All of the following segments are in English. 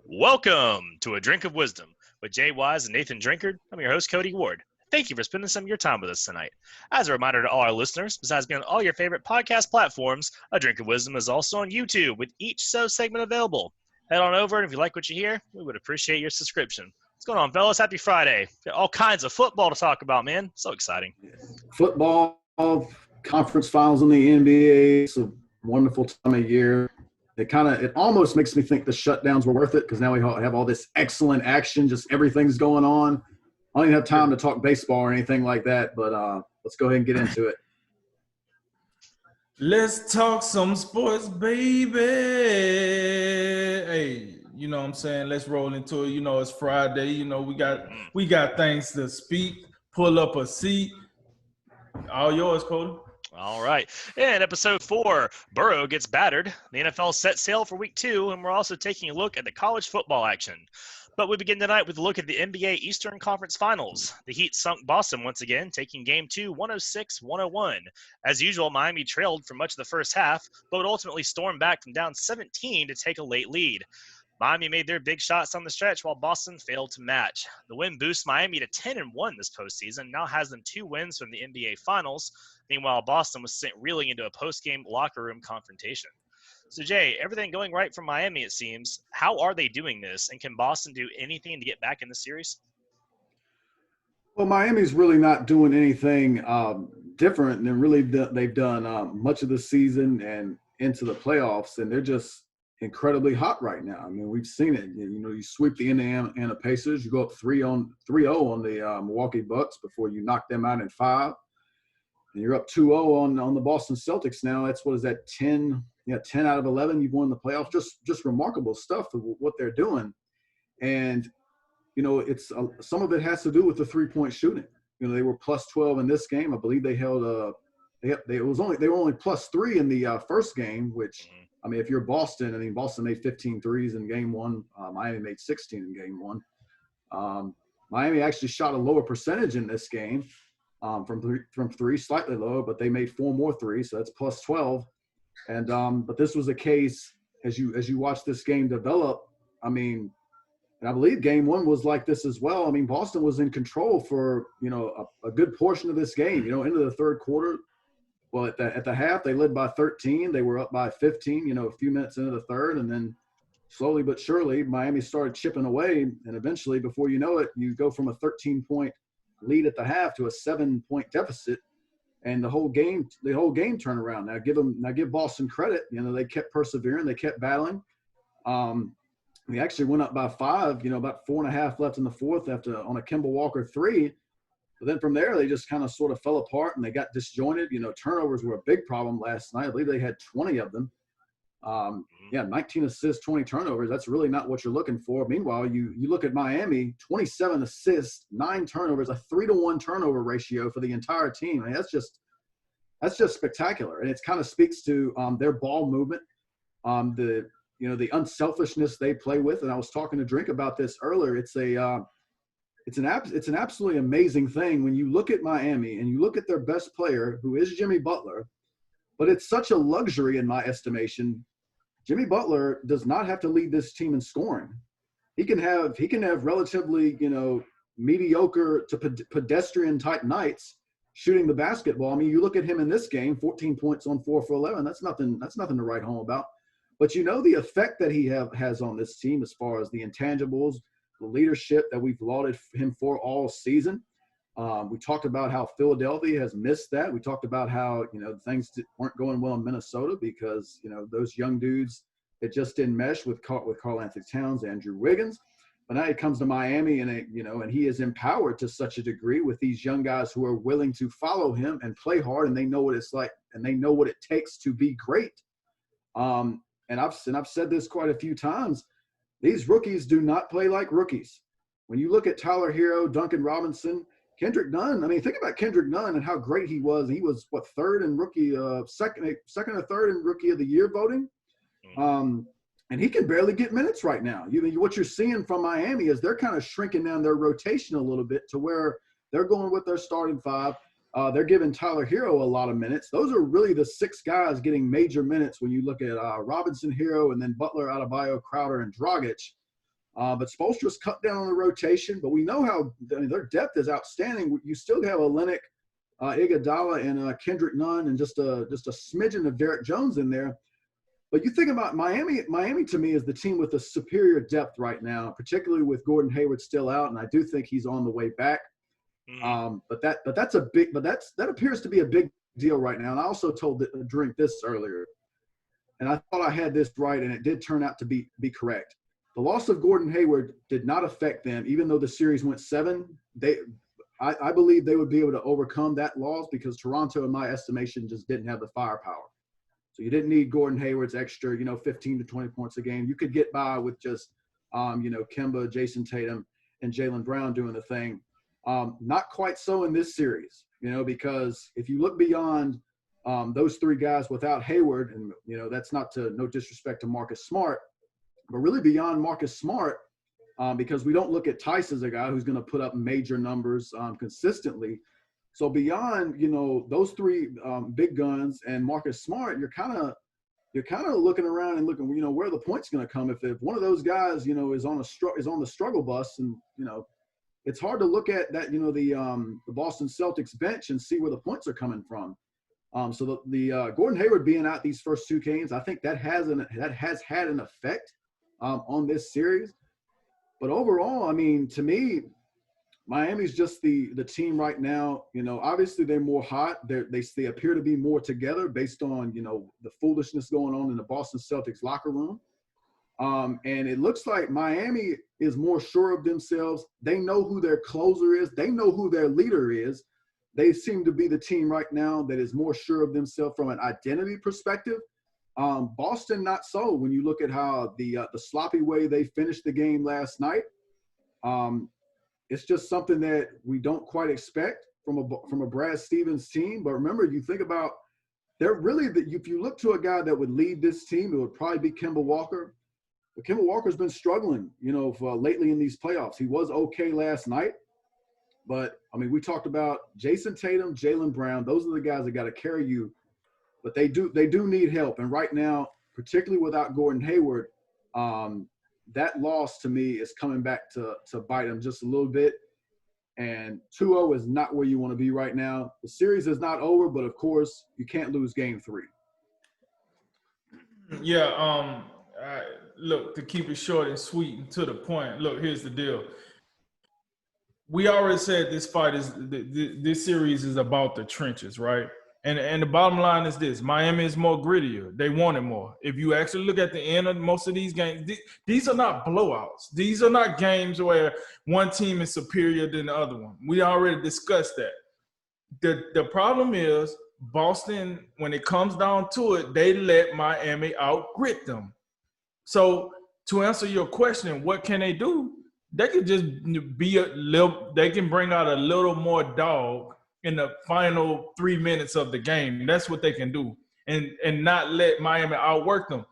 Welcome to A Drink of Wisdom with Jay Wise and Nathan Drinkard. I'm your host, Cody Ward. Thank you for spending some of your time with us tonight. As a reminder to all our listeners, besides being on all your favorite podcast platforms, A Drink of Wisdom is also on YouTube with each show segment available. Head on over, and if you like what you hear, we would appreciate your subscription. What's going on, fellas? Happy Friday. Got all kinds of football to talk about, man. So exciting. Football, conference finals in the NBA. It's a wonderful time of year. It almost makes me think the shutdowns were worth it because now we have all this excellent action, just everything's going on. I don't even have time to talk baseball or anything like that, but let's go ahead and get into it. Let's talk some sports, baby. Hey, you know what I'm saying? Let's roll into it. You know, it's Friday. You know, we got things to speak. Pull up a seat. All yours, Cody. All right. And episode 4, Burrow gets battered. The NFL set sail for week 2, and we're also taking a look at the college football action. But we begin tonight with a look at the NBA Eastern Conference Finals. The Heat sunk Boston once again, taking Game 2, 106-101. As usual, Miami trailed for much of the first half, but would ultimately storm back from down 17 to take a late lead. Miami made their big shots on the stretch while Boston failed to match. The win boosts Miami to 10-1 this postseason, now has them 2 wins from the NBA Finals. Meanwhile, Boston was sent reeling into a post-game locker room confrontation. So, Jay, everything going right for Miami, it seems. How are they doing this, and can Boston do anything to get back in the series? Well, Miami's really not doing anything different than really they've done much of the season and into the playoffs, and they're just incredibly hot right now. I mean, we've seen it. You know, you sweep the Indiana Pacers, you go up 3-0 on the Milwaukee Bucks before you knock them out in 5. And you're up 2-0 on the Boston Celtics now. That's, what is that, 10 out of 11 you've won the playoffs. Just remarkable stuff of what they're doing. And, you know, it's some of it has to do with the three-point shooting. You know, they were plus 12 in this game. I believe they held they were only plus 3 in the first game, which, I mean, if you're Boston, I mean, Boston made 15 threes in game 1. Miami made 16 in game 1. Miami actually shot a lower percentage in this game from three, slightly lower, but they made 4 more threes, so that's plus 12. And but this was a case as you watch this game develop. I mean, and I believe game 1 was like this as well. I mean, Boston was in control for, you know, a good portion of this game. You know, into the third quarter. Well, at the half, they led by 13. They were up by 15, you know, a few minutes into the third. And then slowly but surely, Miami started chipping away. And eventually, before you know it, you go from a 13-point lead at the half to a 7-point deficit. And the whole game turned around. Now give Boston credit. You know, they kept persevering. They kept battling. We actually went up by 5, you know, about 4.5 left in the fourth on a Kemba Walker 3. But then from there, they just kind of sort of fell apart and they got disjointed. You know, turnovers were a big problem last night. I believe they had 20 of them. 19 assists, 20 turnovers. That's really not what you're looking for. Meanwhile, you look at Miami, 27 assists, 9 turnovers, a 3-to-1 turnover ratio for the entire team. I mean, that's just spectacular. And it kind of speaks to their ball movement, the unselfishness they play with. And I was talking to Drink about this earlier. It's an absolutely amazing thing when you look at Miami and you look at their best player, who is Jimmy Butler, but it's such a luxury in my estimation. Jimmy Butler does not have to lead this team in scoring. He can have relatively, you know, mediocre to pedestrian type nights shooting the basketball. I mean, you look at him in this game, 14 points on 4 for 11. That's nothing to write home about. But you know the effect that he has on this team as far as the intangibles, the leadership that we've lauded him for all season. We talked about how Philadelphia has missed that. We talked about how, you know, things weren't going well in Minnesota because, you know, those young dudes, it just didn't mesh with Karl Anthony Towns, Andrew Wiggins. But now he comes to Miami and he is empowered to such a degree with these young guys who are willing to follow him and play hard, and they know what it's like and they know what it takes to be great. And I've said this quite a few times. These rookies do not play like rookies. When you look at Tyler Hero, Duncan Robinson, Kendrick Nunn, I mean, think about Kendrick Nunn and how great he was. He was, third in rookie, second or third in rookie of the year voting. And he can barely get minutes right now. What you're seeing from Miami is they're kind of shrinking down their rotation a little bit to where they're going with their starting 5. They're giving Tyler Hero a lot of minutes. Those are really the 6 guys getting major minutes when you look at Robinson, Hero, and then Butler, Adebayo, Crowder, and Dragic. But Spoelstra's cut down on the rotation. But we know how their depth is outstanding. You still have Olenek, Iguodala, and Kendrick Nunn, and just a smidgen of Derek Jones in there. But you think about Miami. Miami to me is the team with the superior depth right now, particularly with Gordon Hayward still out, and I do think he's on the way back. But that appears to be a big deal right now. And I also told Drink this earlier, and I thought I had this right, and it did turn out to be correct. The loss of Gordon Hayward did not affect them, even though the series went 7. I believe they would be able to overcome that loss because Toronto, in my estimation, just didn't have the firepower. So you didn't need Gordon Hayward's extra, 15 to 20 points a game. You could get by with just, Kemba, Jason Tatum, and Jaylen Brown doing the thing. Not quite so in this series, because if you look beyond those 3 guys without Hayward, and, that's no disrespect to Marcus Smart, but really beyond Marcus Smart, because we don't look at Tice as a guy who's going to put up major numbers consistently. So beyond, those 3 big guns and Marcus Smart, you're kind of looking around and looking, where the points going to come if one of those guys, is on the struggle bus, and it's hard to look at that, the Boston Celtics bench and see where the points are coming from. So the Gordon Hayward being out these first 2 games, I think that has had an effect on this series. But overall, I mean, to me, Miami's just the team right now. Obviously they're more hot. They appear to be more together based on, the foolishness going on in the Boston Celtics locker room. And it looks like Miami is more sure of themselves. They know who their closer is. They know who their leader is. They seem to be the team right now that is more sure of themselves from an identity perspective. Boston, not so. When you look at how the sloppy way they finished the game last night, it's just something that we don't quite expect from a Brad Stevens team. But remember, you think about if you look to a guy that would lead this team, it would probably be Kemba Walker. But Kemba Walker's been struggling, for lately in these playoffs. He was okay last night, but I mean, we talked about Jason Tatum, Jaylen Brown. Those are the guys that got to carry you. But they do need help. And right now, particularly without Gordon Hayward, that loss to me is coming back to bite them just a little bit. And 2-0 is not where you want to be right now. The series is not over, but of course, you can't lose game 3. Yeah, look, to keep it short and sweet and to the point, look, here's the deal. We already said this series is about the trenches, right? And the bottom line is this: Miami is more grittier. They want it more. If you actually look at the end of most of these games, these are not blowouts. These are not games where one team is superior than the other one. We already discussed that. The problem is Boston, when it comes down to it, they let Miami out-grit them. So to answer your question, what can they do? They could just they can bring out a little more dog in the final 3 minutes of the game. That's what they can do, and not let Miami outwork them.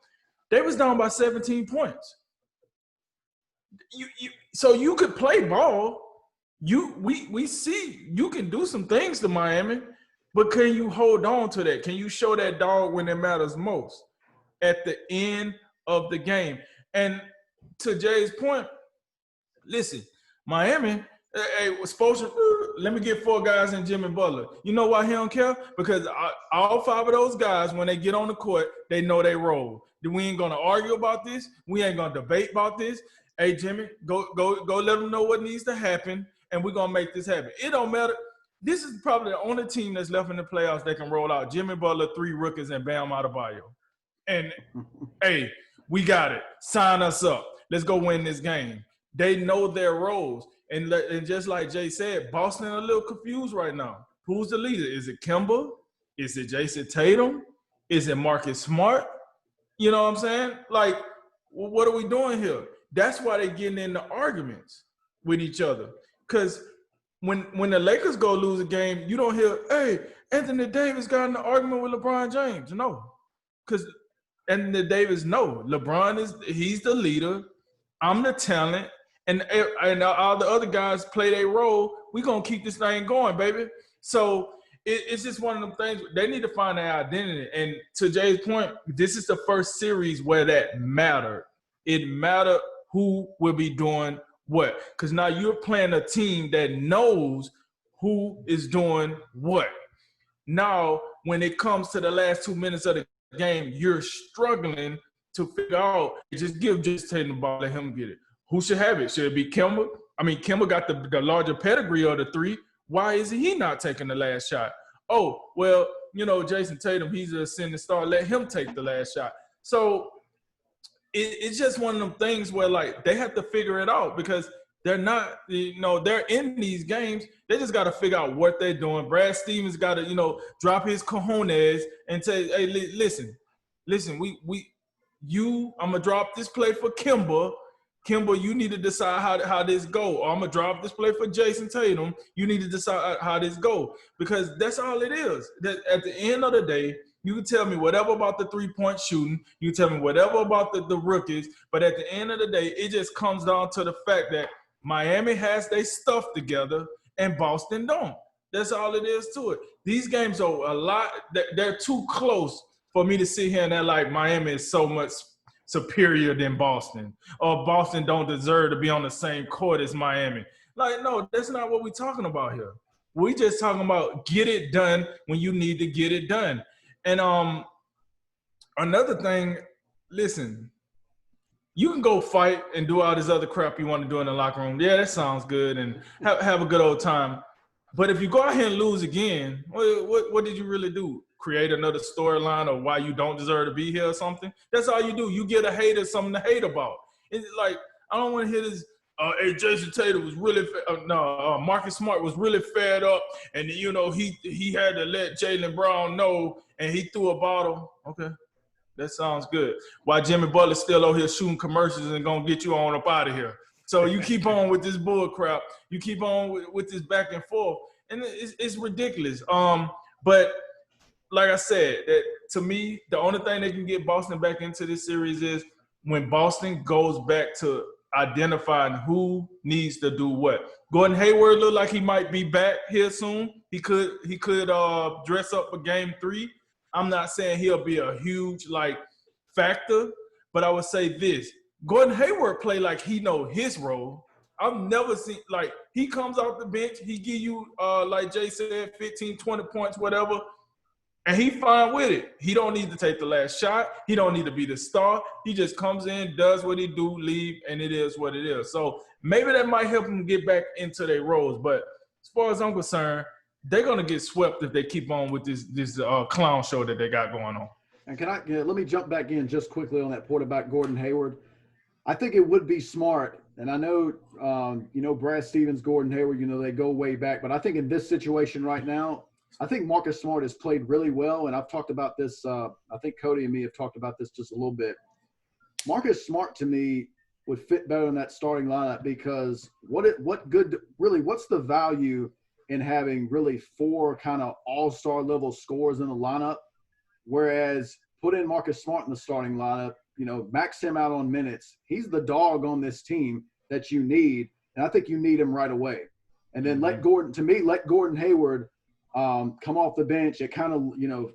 They was down by 17 points. So you could play ball. We see you can do some things to Miami, but can you hold on to that? Can you show that dog when it matters most at the end of the game? And to Jay's point, listen, Miami, hey, Spoelstra, let me get 4 guys and Jimmy Butler. You know why he don't care? Because all 5 of those guys, when they get on the court, they know they roll. We ain't gonna argue about this. We ain't gonna debate about this. Hey, Jimmy, go let them know what needs to happen, and we're gonna make this happen. It don't matter. This is probably the only team that's left in the playoffs that can roll out Jimmy Butler, 3 rookies, and Bam Adebayo. And hey, we got it. Sign us up. Let's go win this game. They know their roles. And just like Jay said, Boston are a little confused right now. Who's the leader? Is it Kemba? Is it Jason Tatum? Is it Marcus Smart? You know what I'm saying? Like, what are we doing here? That's why they're getting into arguments with each other. Because when the Lakers go lose a game, you don't hear, hey, Anthony Davis got in an argument with LeBron James. No. Because Anthony Davis, no. LeBron he's the leader. I'm the talent. And all the other guys play their role. We're going to keep this thing going, baby. So it's just one of them things. They need to find their identity. And to Jay's point, this is the first series where that mattered. It mattered who will be doing what. Because now you're playing a team that knows who is doing what. Now, when it comes to the last 2 minutes of the game, you're struggling to figure out, just give Jason Tatum the ball, let him get it. Who should have it? Should it be Kemba? I mean, Kemba got the larger pedigree of the three. Why is he not taking the last shot? Oh, well, Jason Tatum, he's a ascending star. Let him take the last shot. So it's just one of them things where, like, they have to figure it out because they're not, they're in these games. They just got to figure out what they're doing. Brad Stevens got to, drop his cojones and say, hey, listen, I'm going to drop this play for Kemba. Kemba, you need to decide how this go. Or I'm going to drop this play for Jason Tatum. You need to decide how this go. Because that's all it is. That at the end of the day, you can tell me whatever about the three-point shooting. You can tell me whatever about the rookies. But at the end of the day, it just comes down to the fact that Miami has their stuff together and Boston don't. That's all it is to it. These games are a lot – they're too close for me to sit here and act like Miami is so much superior than Boston, or Boston don't deserve to be on the same court as Miami. Like, no, that's not what we're talking about here. We just talking about get it done when you need to get it done. And another thing, listen, you can go fight and do all this other crap you want to do in the locker room. Yeah, that sounds good and have a good old time. But if you go out here and lose again, what did you really do? Create another storyline of why you don't deserve to be here or something? That's all you do. You get a hater something to hate about. It's like, I don't want to hear this, hey, Jason Tatum was really Marcus Smart was really fed up, and, he had to let Jaylen Brown know, and he threw a bottle. Okay, that sounds good. While Jimmy Butler's still out here shooting commercials and going to get you on up out of here. So you keep on with this bull crap. You keep on with this back and forth, and it's ridiculous. But like I said, that to me, the only thing that can get Boston back into this series is when Boston goes back to identifying who needs to do what. Gordon Hayward looked like he might be back here soon. He could dress up for Game 3. I'm not saying he'll be a huge factor, but I would say this: Gordon Hayward play like he know his role. I've never seen he comes off the bench, he give you like Jay said, 15, 20 points, whatever. And he fine with it. He don't need to take the last shot. He don't need to be the star. He just comes in, does what he do, leave, and it is what it is. So maybe that might help him get back into their roles. But as far as I'm concerned, they're going to get swept if they keep on with this clown show that they got going on. And let me jump back in just quickly on that point about Gordon Hayward. I think it would be smart, and I know, Brad Stevens, Gordon Hayward, they go way back. But I think in this situation right now, I think Marcus Smart has played really well, and I've talked about this. I think Cody and me have talked about this just a little bit. Marcus Smart, to me, would fit better in that starting lineup because what's the value in having really 4 kind of all-star level scorers in the lineup, whereas put in Marcus Smart in the starting lineup, max him out on minutes. He's the dog on this team that you need, and I think you need him right away. And then let Gordon Hayward come off the bench. It kind of,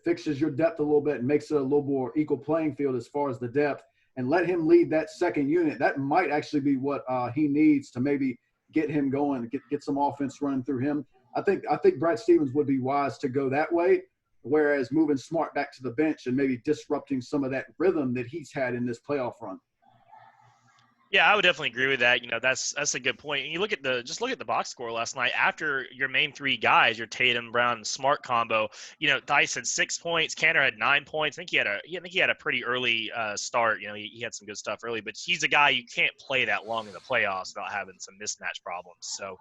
fixes your depth a little bit and makes it a little more equal playing field as far as the depth, and let him lead that second unit. That might actually be what he needs to maybe get him going, get some offense running through him. I think Brad Stevens would be wise to go that way, whereas moving Smart back to the bench and maybe disrupting some of that rhythm that he's had in this playoff run. Yeah, I would definitely agree with that. That's a good point. And you look at the box score last night. After your main 3 guys, your Tatum, Brown, and Smart combo, Theis had 6 points. Kanter had 9 points. I think he had a pretty early start. He had some good stuff early, but he's a guy you can't play that long in the playoffs without having some mismatch problems. So,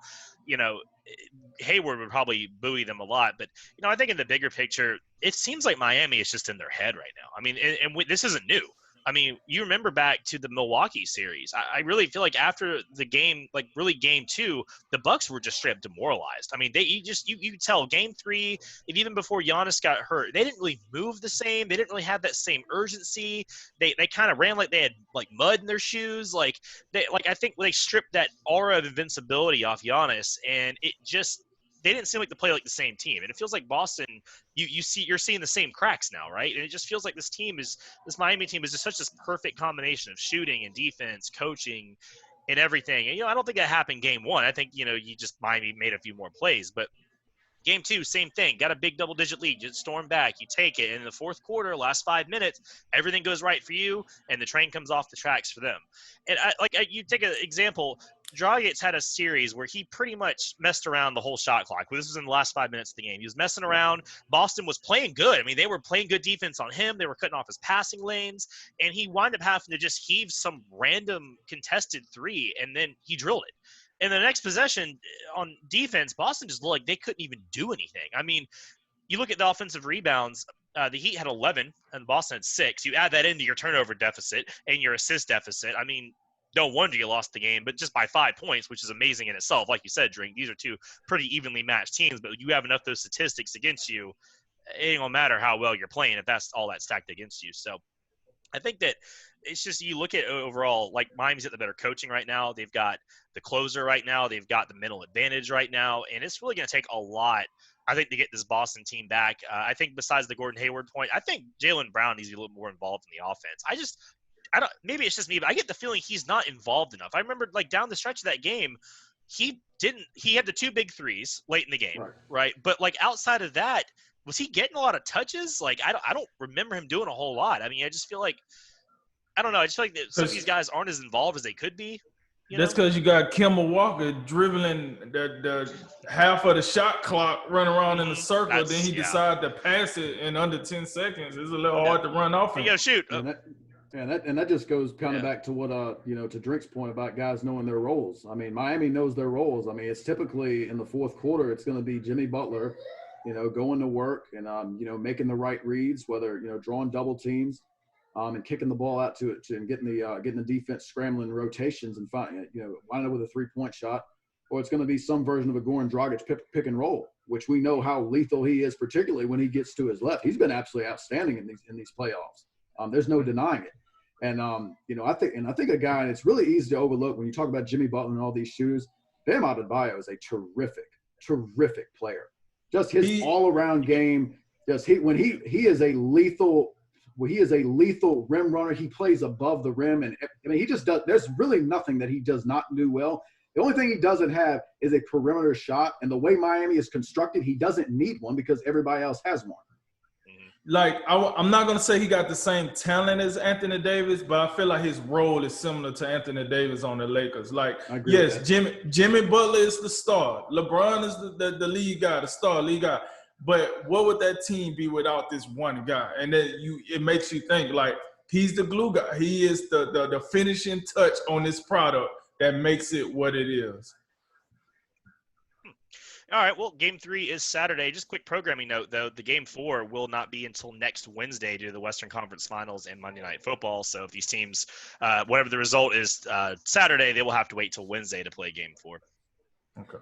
Hayward would probably buoy them a lot. But I think in the bigger picture, it seems like Miami is just in their head right now. I mean, and this isn't new. I mean, you remember back to the Milwaukee series. I really feel like after the game, really Game 2, the Bucks were just straight up demoralized. I mean, you could tell Game 3, and even before Giannis got hurt, they didn't really move the same. They didn't really have that same urgency. They kind of ran like they had mud in their shoes. I think they stripped that aura of invincibility off Giannis, and it just they didn't seem like to play like the same team. And it feels like Boston, you're seeing the same cracks now, right? And it just feels like this Miami team is just such this perfect combination of shooting and defense, coaching, and everything. And I don't think that happened game one. I think Miami made a few more plays, but game two, same thing. Got a big double-digit lead. You storm back. You take it. And in the fourth quarter, last 5 minutes, everything goes right for you, and the train comes off the tracks for them. And you take an example. Dragic had a series where he pretty much messed around the whole shot clock. This was in the last 5 minutes of the game. He was messing around. Boston was playing good. I mean, they were playing good defense on him. They were cutting off his passing lanes, and he wound up having to just heave some random contested three, and then he drilled it. In the next possession on defense, Boston just looked like they couldn't even do anything. I mean, you look at the offensive rebounds, the Heat had 11 and Boston had 6. You add that into your turnover deficit and your assist deficit. I mean, no wonder you lost the game, but just by 5 points, which is amazing in itself. Like you said, Drink, these are two pretty evenly matched teams, but you have enough of those statistics against you, it ain't gonna matter how well you're playing if that's all that's stacked against you. So I think that it's just you look at overall, like Miami's at the better coaching right now. They've got the closer right now. They've got the mental advantage right now. And it's really going to take a lot, I think, to get this Boston team back. I think besides the Gordon Hayward point, I think Jaylen Brown needs to be a little more involved in the offense. I don't, maybe it's just me, but I get the feeling he's not involved enough. I remember like down the stretch of that game, he had the 2 big threes late in the game, right? But like outside of that, was he getting a lot of touches? Like, I don't remember him doing a whole lot. I mean, I just feel like, I don't know. I just feel like some of these guys aren't as involved as they could be. That's because you got Kemba Walker dribbling the half of the shot clock, run around in a circle. Then he decided to pass it in under 10 seconds. It's a little hard to run off. You got to shoot. And that just goes kind of back to what to Drink's point about guys knowing their roles. I mean, Miami knows their roles. I mean, it's typically in the fourth quarter, it's going to be Jimmy Butler, going to work and making the right reads, whether drawing double teams. And kicking the ball out to and getting the defense scrambling rotations and winding up with a 3-point shot, or it's going to be some version of a Goran Dragic pick and roll, which we know how lethal he is, particularly when he gets to his left. He's been absolutely outstanding in these playoffs. There's no denying it. And I think a guy, and it's really easy to overlook when you talk about Jimmy Butler and all these shooters. Bam Adebayo is a terrific player. Just his all-around game. Just he is a lethal. Well, he is a lethal rim runner. He plays above the rim. And I mean, he just does – there's really nothing that he does not do well. The only thing he doesn't have is a perimeter shot. And the way Miami is constructed, he doesn't need one because everybody else has one. Like, I'm not going to say he got the same talent as Anthony Davis, but I feel like his role is similar to Anthony Davis on the Lakers. Like, yes, Jimmy Butler is the star. LeBron is the lead guy, the star lead guy. But what would that team be without this one guy? And then it makes you think, like, he's the glue guy. He is the finishing touch on this product that makes it what it is. All right, well, Game 3 is Saturday. Just quick programming note, though. The Game 4 will not be until next Wednesday due to the Western Conference Finals and Monday Night Football. So if these teams, whatever the result is Saturday, they will have to wait till Wednesday to play Game 4. Okay.